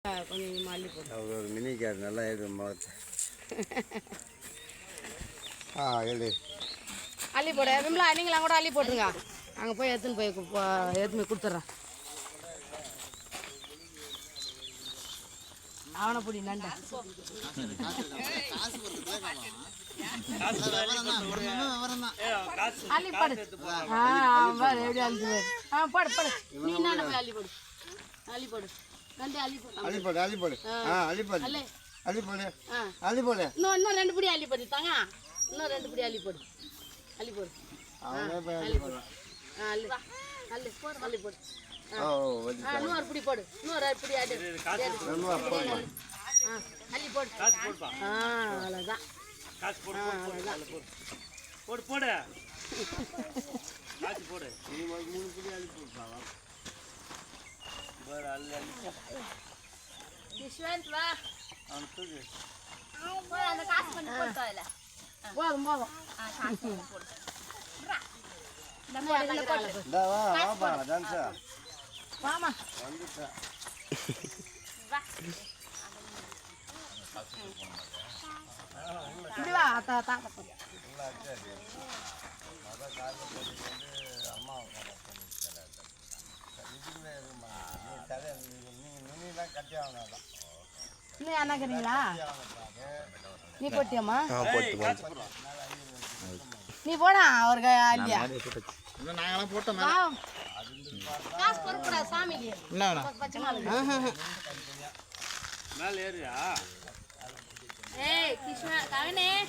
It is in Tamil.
கொஞ்சம் அள்ளி போடு. அவர் ஒரு மினி கார் நல்லா ஏது முகத்தை. எடு அள்ளி போடு. விமலா நீங்களாம் கூட அள்ளி போட்டுருங்க. அங்கே போய் எடுத்துன்னு போய் கொடுத்துட்றேன். அவனை பிடி நண்டை அள்ளி போடு. எப்படி அள்ளி போடு போடு. நீ என்ன போய் அள்ளி போடு. அள்ளி போடு நண்டு அள்ளி போடு. அள்ளி போடு அள்ளி போடு. அள்ளி போடு அள்ளி போடு அள்ளி போடு. இன்னும் 2 பிடி அள்ளி போடு தாங்க. இன்னும் 2 பிடி அள்ளி போடு. அள்ளி போடு. அள்ளி போடு. அள்ளி அள்ளி போடு. அள்ளி போடு. இன்னொரு பிடி போடு. இன்னொரு பிடி அள்ளி அள்ளி போடு. அவ்வளோதான். போடு போடு காசு போடு. நீ 3 பிடி அள்ளி போடுப்பா. வா அந்த காசு பண்ணி போட்டு வரல. போதும் போதும். வாப்பா டான்ஸா வாமா வந்துட்டா. இப்படி வா தாத்தா இன்னும் என்ன கேட்டீங்களா? நீ போட்டியம்மா? நீ போடா அவருக்கு இல்லையா? நாங்களாம் போட்டோம். காசு பொறுக்கூடாது சாமிக்கு. மேலே ஏறியா? ஏய் கிருஷ்ணா கவனே